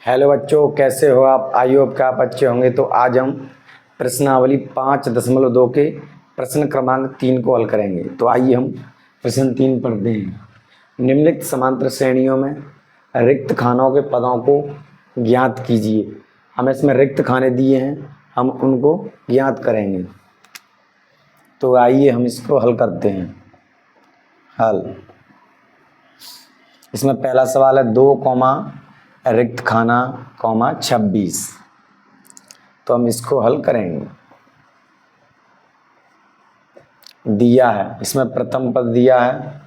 Hello बच्चों, कैसे हो आप? आई होप कि आप अच्छे होंगे। तो आज हम प्रश्नावली 5.2 के प्रश्न क्रमांक 3 को हल करेंगे। तो आइए हम प्रश्न 3 पढ़ते हैं। निम्नलिखित समांतर श्रेणियों में रिक्त खानों के पदों को ज्ञात कीजिए। हमें इसमें रिक्त खाने दिए हैं, हम उनको ज्ञात करेंगे। तो आइए हम इसको हल करते हैं। हल इसमें पहला सवाल है 2 रिक्त खाना 26। तो हम इसको हल करेंगे। दिया है, इसमें प्रथम पद दिया है,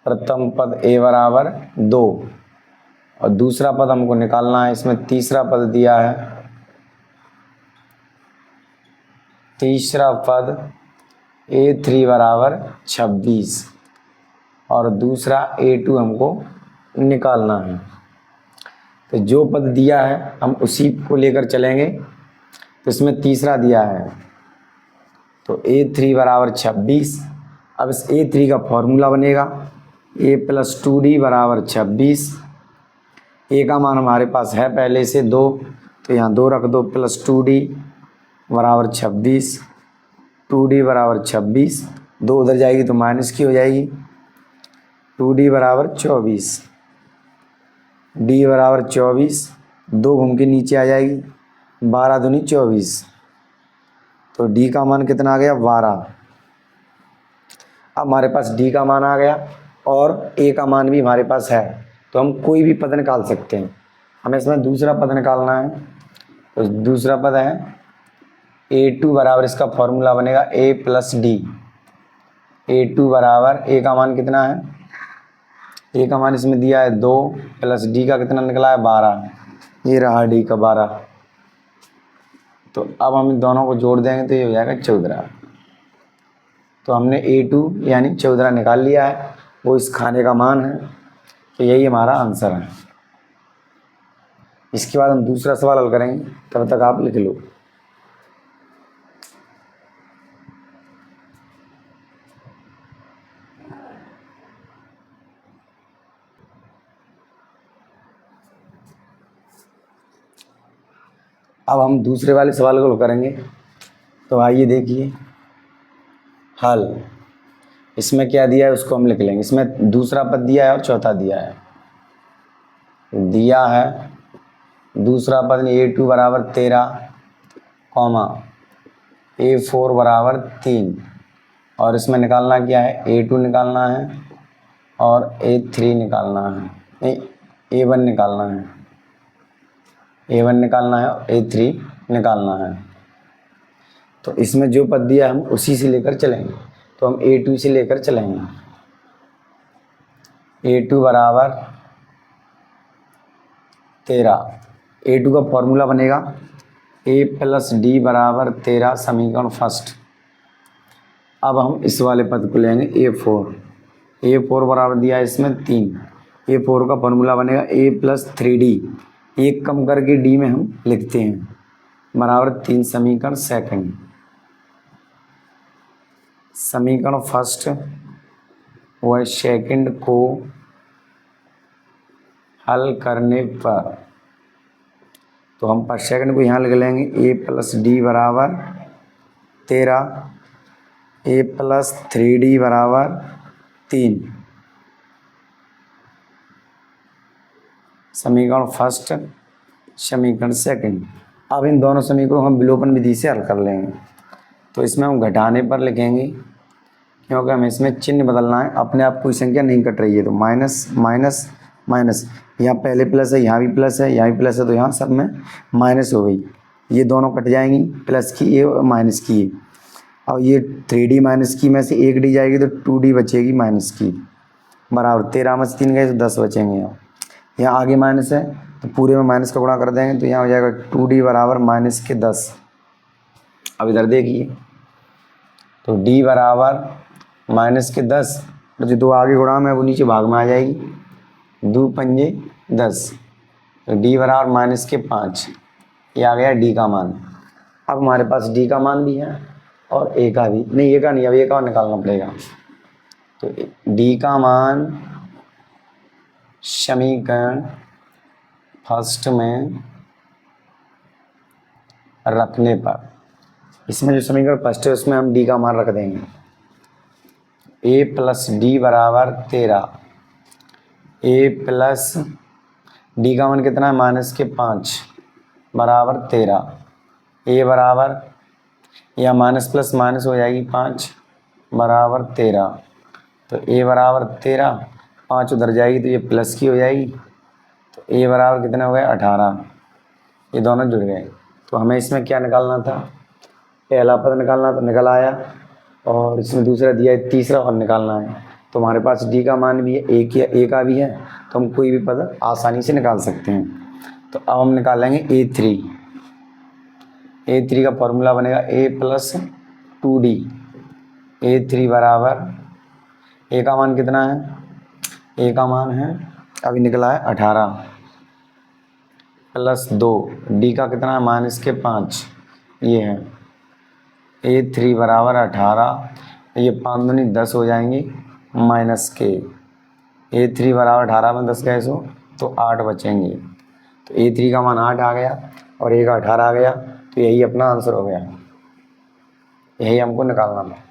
प्रथम पद a बराबर 2 और दूसरा पद हमको निकालना है। इसमें तीसरा पद दिया है, तीसरा पद a3 बराबर 26 और दूसरा a2 हमको निकालना है। तो जो पद दिया है हम उसी को लेकर चलेंगे। तो इसमें तीसरा दिया है, तो a3 बराबर 26। अब इस a3 का फॉर्मूला बनेगा a + 2d बराबर 26। a का मान हमारे पास है पहले से 2, तो यहाँ 2 रख दो, + 2d बराबर 26, 2d बराबर 26, 2 उधर जाएगी तो माइनस की हो जाएगी, 2d बराबर 24, d बराबर 24, 2 घूम के नीचे आ जाएगी, 12 दूनी 24, तो d का मान कितना आ गया? 12। अब हमारे पास d का मान आ गया और a का मान भी हमारे पास है, तो हम कोई भी पद निकाल सकते हैं। हमें इसमें दूसरा पद निकालना है। तो दूसरा पद है a2 बराबर, इसका फॉर्मूला बनेगा a + d। a2 बराबर, a का मान कितना है? a का मान इसमें दिया है 2 + d का कितना निकला है? 12। ये रहा d का 12। तो अब हम इन दोनों को जोड़ देंगे तो ये हो जाएगा 14। तो हमने a2 यानी 14 निकाल लिया है, वो इस खाने का मान है। तो यही हमारा आंसर है। इसके बाद हम दूसरा सवाल हल करेंगे, तब तक आप लिख लो। अब हम दूसरे वाले सवाल को हल करेंगे। तो आइए देखिए हल। इसमें क्या दिया है उसको हम लिख लेंगे। इसमें दूसरा पद दिया है और चौथा दिया है। दिया है दूसरा पद a2 बराबर 13, a4 बराबर 3 और इसमें निकालना क्या है? a2 निकालना है और a3 निकालना है, a1 निकालना है, a1 निकालना है और a3 निकालना है। तो इसमें जो पद दिया हम उसी से लेकर चलेंगे। तो हम a2 से लेकर चलेंगे। a2 बराबर 13, a2 का फॉर्मूला बनेगा a + d बराबर 13 समीकरण फर्स्ट। अब हम इस वाले पद को लेंगे a4 बराबर दिया है इसमें 3। a4 का फॉर्मूला बनेगा a + 3d, एक कम करके d में हम लिखते हैं, बराबर 3 समीकरण सेकंड। समीकरण फर्स्ट व सेकंड को हल करने पर, तो हम पर सेकंड को यहाँ लिख लेंगे a + d बराबर 13, a + 3d बराबर 3, समीकरण फर्स्ट समीकरण सेकंड। अब इन दोनों समीकरणों हम विलोपन विधि से हल कर लेंगे। तो इसमें हम घटाने पर लिखेंगे, क्योंकि हमें इसमें चिन्ह बदलना है। अपने आप कोई संख्या नहीं कट रही है, तो माइनस माइनस माइनस, यहाँ पहले प्लस है, यहाँ भी प्लस है, यहाँ भी प्लस है, तो यहाँ सब में माइनस हो गई। ये दोनों कट जाएंगी, प्लस की ये और माइनस की ये। और ये 3d माइनस की में से 1d जाएगी तो 2d बचेगी माइनस की, बराबर 13 में से 3 गए तो 10 बचेंगे। यहाँ आगे माइनस है तो पूरे में माइनस का गुणा कर देंगे, तो यहाँ हो जाएगा 2d बराबर -10। अब इधर देखिए, तो d बराबर -10, तो जो 2 आगे गुणा में वो नीचे भाग में आ जाएगी, 2 पंजे 10, तो d बराबर -5। ये आ गया d का मान। अब हमारे पास d का मान भी है और a का भी नहीं, a का नहीं, अब a का निकालना पड़ेगा। तो d का मान समीकरण फर्स्ट में रखने पर, इसमें जो समीकरण फर्स्ट है उसमें हम डी का मान रख देंगे। ए प्लस डी बराबर 13। ए प्लस डी का मान कितना है -5 बराबर 13। ए बराबर या माइनस प्लस माइनस हो जाएगी 5 बराबर 13। तो ए बराबर 13, 5 उधर जाएगी तो ये प्लस की हो जाएगी। तो ए बराबर कितना हो गया 18। ये दोनों जुड़ गए। तो हमें इसमें क्या निकालना था, पहला पद निकालना तो निकल आया, और इसमें दूसरा दिया है तीसरा और निकालना है। तो हमारे पास डी का मान भी है, ए का भी है, तो हम कोई भी पद आसानी से निकाल सकते हैं। तो अब हम निकालेंगे A3। A3 का फॉर्मूला बनेगा A प्लस 2D। A3 बराबर, ए का मान कितना है, ए का मान है अभी निकला है 18 प्लस 2, डी का कितना है -5, ये है। A3 बराबर 18, ये 5 दूनी 10 हो जाएंगी माइनस के। A3 बराबर 18 में 10 गए सो तो 8 बचेंगे। तो A3 का मान 8 आ गया और ए का 18 आ गया। तो यही अपना आंसर हो गया, यही हमको निकालना था।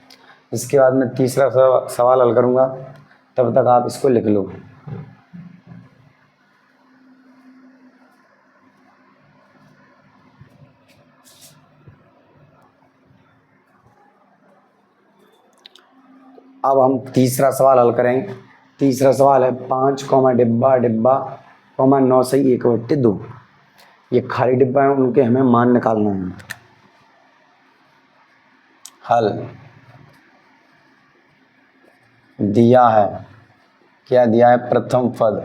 इसके बाद मैं तीसरा सवाल हल करूँगा, तब तक आप इसको लिख लो। अब हम तीसरा सवाल हल करेंगे। तीसरा सवाल है 5, डिब्बा डिब्बा, 9 सही 1/2। ये खाली डिब्बा है, उनके हमें मान निकालना है। हल दिया है, क्या दिया है, प्रथम पद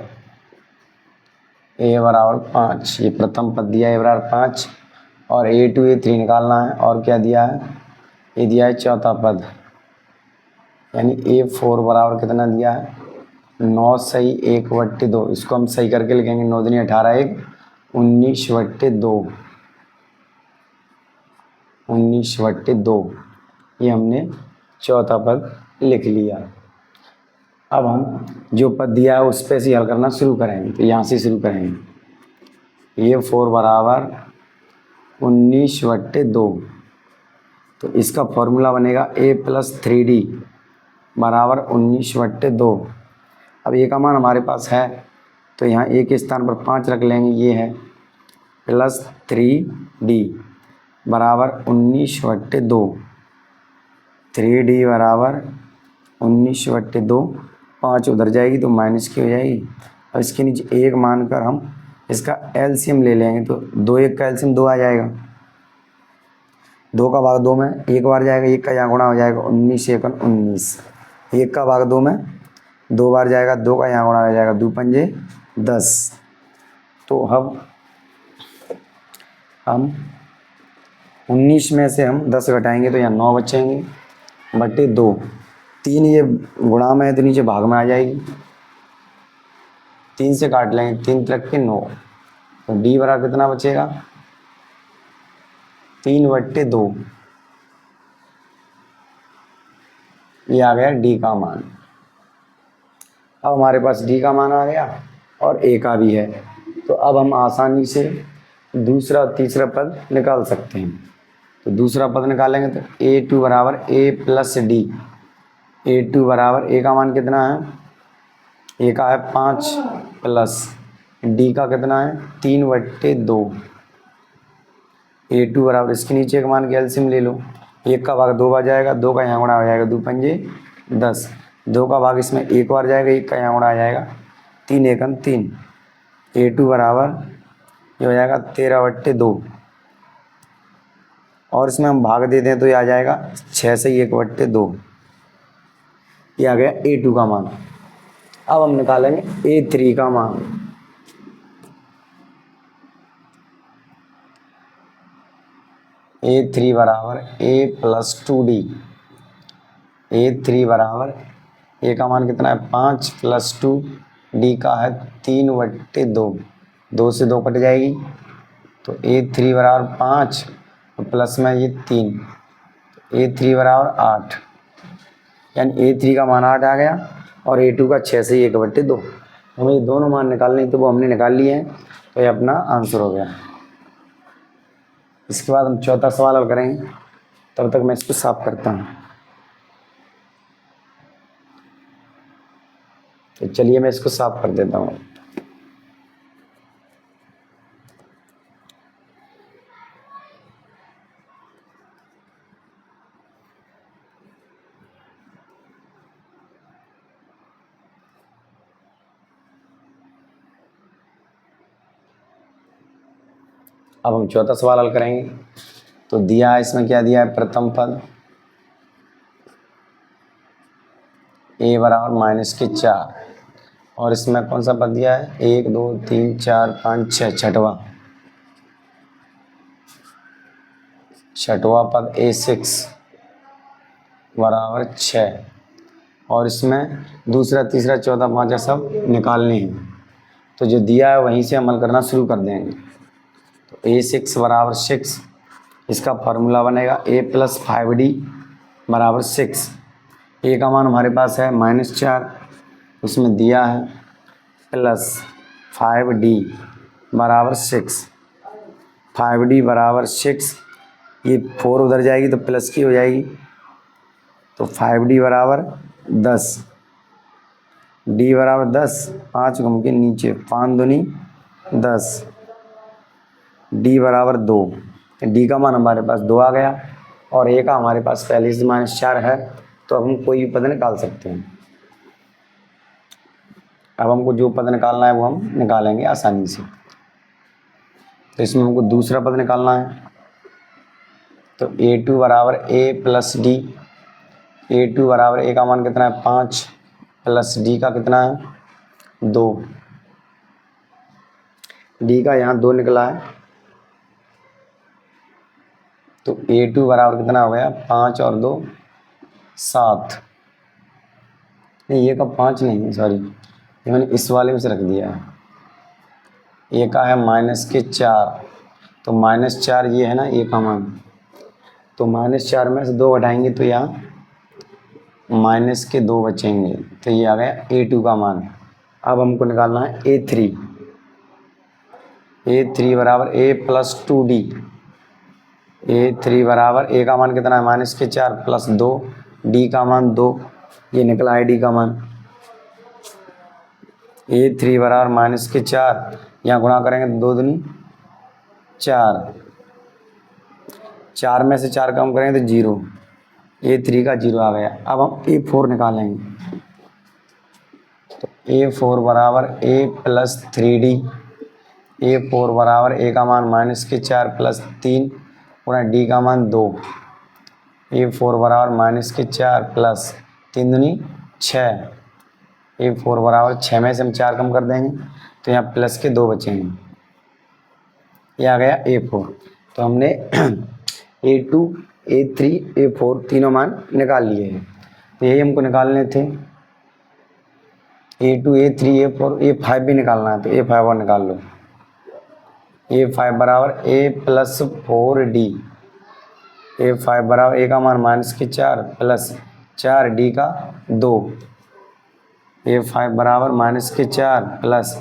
ए बराबर 5, ये प्रथम पद दिया है A बराबर 5, और A2 A3 निकालना है। और क्या दिया है, ये दिया है चौथा पद, यानी A4 बराबर कितना दिया है 9 सही 1/2। इसको हम सही करके लिखेंगे, 9 दूनी 18, 1 19/2, 19/2। ये हमने चौथा पद लिख लिया। अब हम जो पद दिया है उस पे से हल करना शुरू करेंगे। तो यहाँ से शुरू करेंगे। A4 बराबर 19/2, तो इसका फॉर्मूला बनेगा A प्लस 3D बराबर 19/2। अब ए का मान हमारे पास है, तो यहाँ ए के स्थान पर 5 रख लेंगे, ये है प्लस 3D बराबर 19/2। 3D बराबर 19/2, 5 उधर जाएगी तो माइनस की हो जाएगी। और इसके नीचे 1 मानकर हम इसका एलसीएम ले लेंगे। तो 2 1 का एलसीएम 2 आ जाएगा। 2 का भाग 2 में 1 बार जाएगा, 1 का यहाँ गुणा हो जाएगा 19 1 19। 1 का भाग 2 में 2 बार जाएगा, 2 का यहाँ गुणा हो जाएगा 2 पंजे 10। तो अब हम 19 में से हम 10 घटाएंगे तो यहाँ 9 बचेंगे बटे 2। 3 ये गुणा में है तो नीचे भाग में आ जाएगी, 3 से काट लेंगे, 3 तक के 9। तो डी बराबर कितना बचेगा 3/2। ये आ गया डी का मान। अब हमारे पास डी का मान आ गया और ए का भी है। तो अब हम आसानी से दूसरा और तीसरा पद निकाल सकते हैं। तो दूसरा पद निकालेंगे तो A2 बराबर A प्लस डी। A2 बराबर ए का मान कितना है, ए का है 5 प्लस डी का कितना है 3/2। A2 बराबर, इसके नीचे का मान के एलसीएम ले लो। 1 का भाग 2 बार जाएगा, 2 का यहाँ गुणा हो जाएगा 2 पंजे 10। 2 का भाग इसमें 1 बार जाएगा, 1 का यहाँ गुणा आ जाएगा 3 1 3। A2 बराबर ये हो जाएगा 13/2। और इसमें हम भाग दे दें तो ये आ जाएगा 6 से 1/2। ये आ गया A2 का मान। अब हम निकालेंगे A3 का मान। A3 बराबर A प्लस 2D। A3 बराबर ए का मान कितना है 5 प्लस 2, डी का है 3/2। 2 से 2 कट जाएगी, तो A3 बराबर 5 और प्लस में ये 3, A3 बराबर 8, यानी A3 का मान 8 आ गया और A2 का 6 से 1/2। हमें ये दोनों मान निकालने तो वो हमने निकाल लिए हैं, तो ये अपना आंसर हो गया। इसके बाद हम चौथा सवाल हल करेंगे, तब तक मैं इसको साफ करता हूँ। तो चलिए मैं इसको साफ कर देता हूँ। अब हम चौथा सवाल हल करेंगे। तो दिया है, इसमें क्या दिया है, प्रथम पद a बराबर -4, और इसमें कौन सा पद दिया है, 1 2 3 4 5 6, छठवां पद a6 बराबर 6, और इसमें दूसरा तीसरा चौथा पांचवा सब निकालने हैं। तो जो दिया है वहीं से अमल करना शुरू कर देंगे। तो a6 बराबर 6, इसका फार्मूला बनेगा a + 5d बराबर 6। a का मान हमारे पास है -4, उसमें दिया है, प्लस 5d बराबर 6, 5d बराबर 6, ये 4 उधर जाएगी तो प्लस की हो जाएगी, तो 5d बराबर 10, d बराबर 10, 5 घूम के नीचे, 5 दूनी 10, d बराबर 2, d का मान हमारे पास 2 आ गया, और a का हमारे पास पहले से -4 है, तो अब हम कोई भी पद निकाल सकते हैं। अब हमको जो पद निकालना है वो हम निकालेंगे आसानी से। तो इसमें हमको दूसरा पद निकालना है। तो a2 बराबर a + d, a2 बराबर a का मान कितना है, 5, प्लस d का कितना है, 2, d का यहाँ 2 निकला है, तो a2 बराबर कितना हो गया, 5 और 2 7, नहीं ये का 5 नहीं है, सॉरी, ये मैंने इस वाले में से रख दिया है। a का है -4, तो -4 ये है ना a का मान, तो -4 में से 2 घटाएंगे तो यहाँ -2 बचेंगे, तो ये आ गया a2 का मान। अब हमको निकालना है a3, a3 बराबर a + 2d, a3 बराबर a का मान कितना है, -4 प्लस 2, d का मान 2, ये निकला है d का मान। a3 बराबर -4, यहाँ गुणा करेंगे तो 2 दूनी 4, 4 में से 4 कम करेंगे तो 0, a3 का 0 आ गया। अब हम a4 निकालेंगे। तो a4 बराबर a + 3d, a4 बराबर a का मान -4 प्लस 3 गुणा d का मान 2, a4 बराबर -4 प्लस 3 दूनी 6, a4 बराबर 6 में से हम 4 कम कर देंगे तो यहाँ प्लस के 2 बचेंगे, ये आ गया a4। तो हमने a2, a3, a4 तीनों मान निकाल लिए हैं। तो यही हमको निकालने थे, a2, a3, a4, a5 भी निकालना है, तो a5 और निकाल लो। a5 बराबर a + 4d, a5 बराबर a का मान -4 प्लस 4d का 2, a5 बराबर -4 प्लस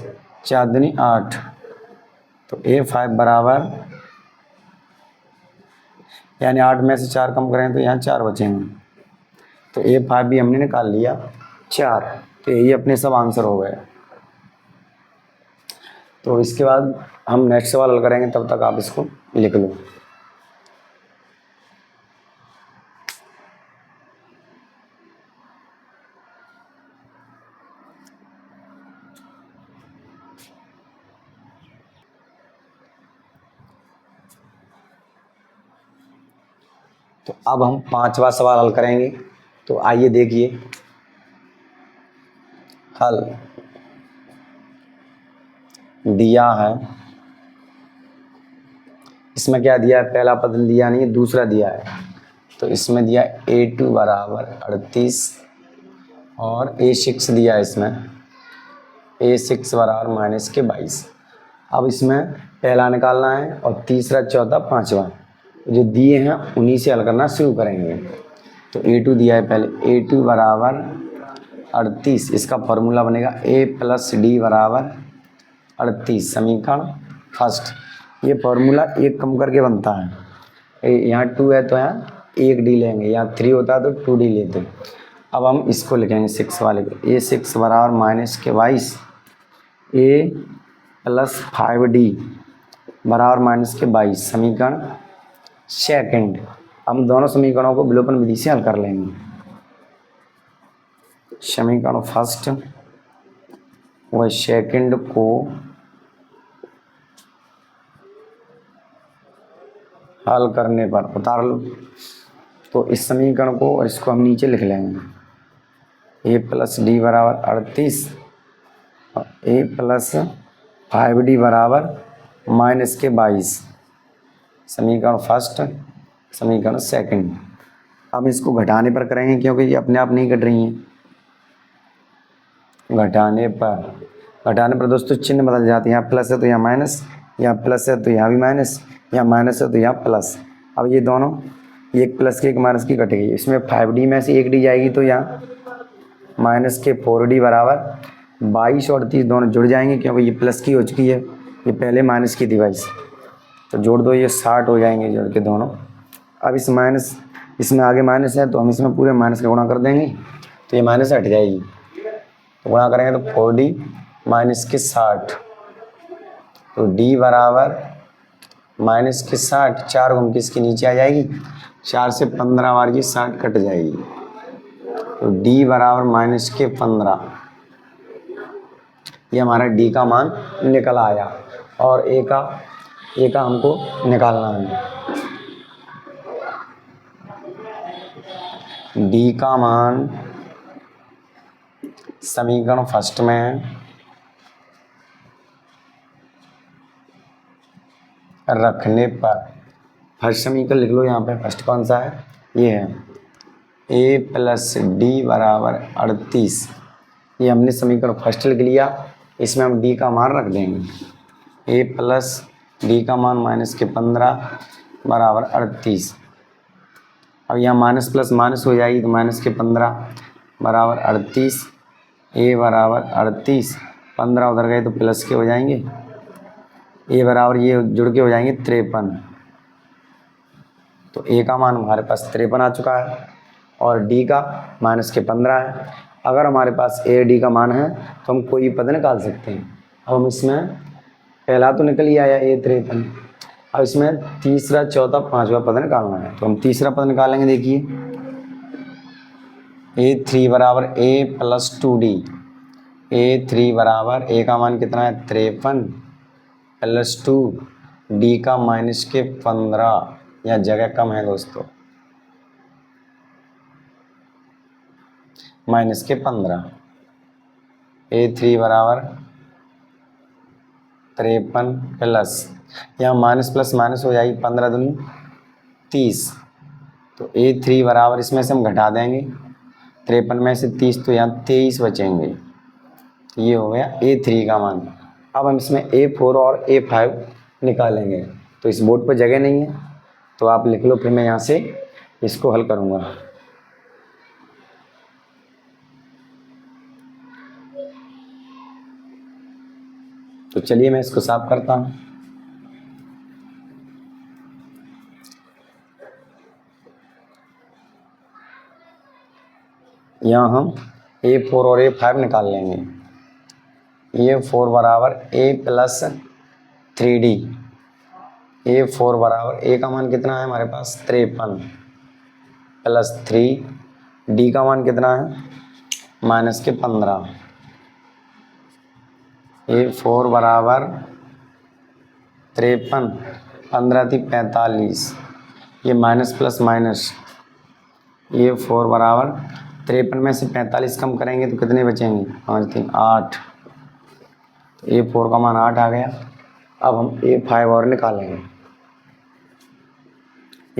4 दूनी 8, तो a5 बराबर, यानी 8 में से 4 कम करें तो यहाँ 4 बचेंगे, तो a5 भी हमने निकाल लिया 4। तो यही अपने सब आंसर हो गए। तो इसके बाद हम नेक्स्ट सवाल हल करेंगे, तब तक आप इसको लिख लो। तो अब हम 5वां सवाल हल करेंगे। तो आइए देखिए हल। दिया है, इसमें क्या दिया है, पहला पद दिया नहीं है, दूसरा दिया है। तो इसमें दिया a2 बराबर 38 और a6 दिया है, इसमें a6 बराबर -22। अब इसमें पहला निकालना है और तीसरा चौथा पांचवा जो दिए हैं उन्हीं से हल करना शुरू करेंगे। तो a2 दिया है, पहले a2 बराबर 38, इसका फॉर्मूला बनेगा a प्लस डी बराबर 38, समीकरण फर्स्ट। ये फॉर्मूला एक कम करके बनता है, यहाँ 2 है तो यहाँ 1 डी लेंगे, यहाँ 3 होता है तो 2 डी लेते। अब हम इसको लिखेंगे 6 वाले को, a 6 बराबर माइनस के 22 a प्लस 5d बराबर माइनस के 22, समीकरण सेकंड। हम दोनों समीकरणों को विलोपन विधि से हल कर लेंगे। समीकरण फर्स्ट व सेकंड को हल करने पर उतार लो, तो इस समीकरण को और इसको हम नीचे लिख लेंगे। a प्लस डी बराबर 38 और a प्लस 5d बराबर माइनस के 22, समीकरण फर्स्ट समीकरण सेकंड। अब इसको घटाने पर करेंगे क्योंकि ये अपने आप नहीं घट रही हैं। घटाने पर दोस्तों चिन्ह बदल जाते हैं, यहाँ प्लस है तो यहाँ माइनस, यहाँ प्लस है तो यहाँ भी माइनस, यहाँ माइनस है तो यहाँ प्लस। अब ये दोनों एक प्लस की एक माइनस की कटेगी, इसमें 5d में से 1d जाएगी तो यहाँ माइनस के 4d बराबर 22 और 30 दोनों जुड़ जाएंगे क्योंकि ये प्लस की हो चुकी है, ये पहले माइनस की थी 22, तो जोड़ दो, ये 60 हो जाएंगे जोड़ के दोनों। अब इस माइनस, इसमें आगे माइनस है तो हम इसमें पूरे माइनस का गुणा कर देंगे तो ये माइनस हट जाएगी, तो गुणा करेंगे तो 4d माइनस के 60, तो d बराबर माइनस के 60, 4 घूम के इसके नीचे आ जाएगी, 4 से 15 बार की 60 कट जाएगी, तो d बराबर माइनस के 15, ये हमारा d का मान निकल आया। और a का हमको निकालना है। d का मान समीकरण फर्स्ट में रखने पर, फर्स्ट समीकरण लिख लो यहाँ पे, फर्स्ट कौन सा है, ये है a प्लस डी बराबर 38, ये हमने समीकरण फर्स्ट लिख लिया। इसमें हम d का मान रख देंगे, a प्लस डी का मान माइनस के 15 बराबर 38। अब यहाँ माइनस प्लस माइनस हो जाएगी तो माइनस के 15 बराबर 38, a बराबर 38, 15 उधर गए तो प्लस के हो जाएंगे, a बराबर ये जुड़ के हो जाएंगे 53, तो a का मान हमारे पास 53 आ चुका है और d का माइनस के 15 है। अगर हमारे पास a d का मान है तो हम कोई पद निकाल सकते हैं। अब हम इसमें पहला तो निकल ही आया a 53, अब इसमें तीसरा चौथा पांचवा पद निकालना है, तो हम तीसरा पद निकालेंगे। देखिए a3 बराबर a प्लस 2d, a3 बराबर a का मान कितना है 53 प्लस 2, d का माइनस के 15, या जगह कम है दोस्तों, माइनस के 15, a3 बराबर 53 प्लस, यहाँ माइनस प्लस माइनस हो जाएगी, 15 दूनी 30, तो a3 बराबर इसमें से हम घटा देंगे 53 में से 30, तो यहाँ 23 बचेंगे, ये हो गया a3 का मान। अब हम इसमें a4 और a5 निकालेंगे, तो इस बोर्ड पर जगह नहीं है तो आप लिख लो, फिर मैं यहाँ से इसको हल करूँगा। तो चलिए मैं इसको साफ करता हूँ। यहाँ हम a4 और a5 निकाल लेंगे। a4 बराबर a प्लस 3d, a4 बराबर a का मान कितना है हमारे पास 53 प्लस 3, d का मान कितना है माइनस के 15, a4 बराबर 53, 15 थी 45, ये माइनस प्लस माइनस, a4 बराबर 53 में से 45 कम करेंगे तो कितने बचेंगे, 5 3 8, तो a4 का मान 8 आ गया। अब हम a5 और निकालेंगे,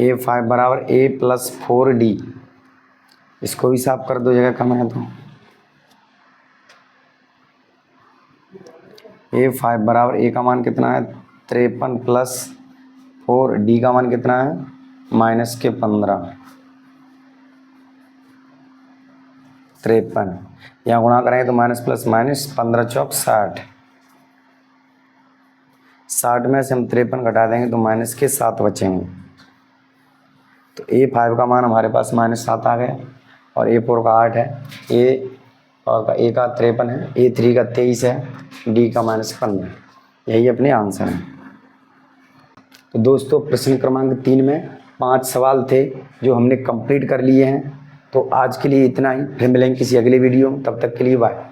a5 बराबर a प्लस 4d, इसको भी साफ कर दो, जगह कम है तो a5 बराबर a का मान कितना है 53 प्लस 4, d का मान कितना है माइनस के 15, 53, यहाँ गुणा करेंगे तो माइनस प्लस माइनस 15 चौक 60, 60 में से हम 53 घटा देंगे तो माइनस के 7 बचेंगे। तो A5 का मान हमारे पास -7 आ गया और A4 का 8 है, A का 53 है, A3 का 23 है, D का -15। यही अपने आंसर हैं। तो दोस्तों प्रश्न क्रमांक 3 में 5 सवाल थे जो हमने कंप्लीट कर लिए हैं। तो आज के लिए इतना ही, फिर मिलेंगे किसी अगले वीडियो में, तब तक के लिए बाय।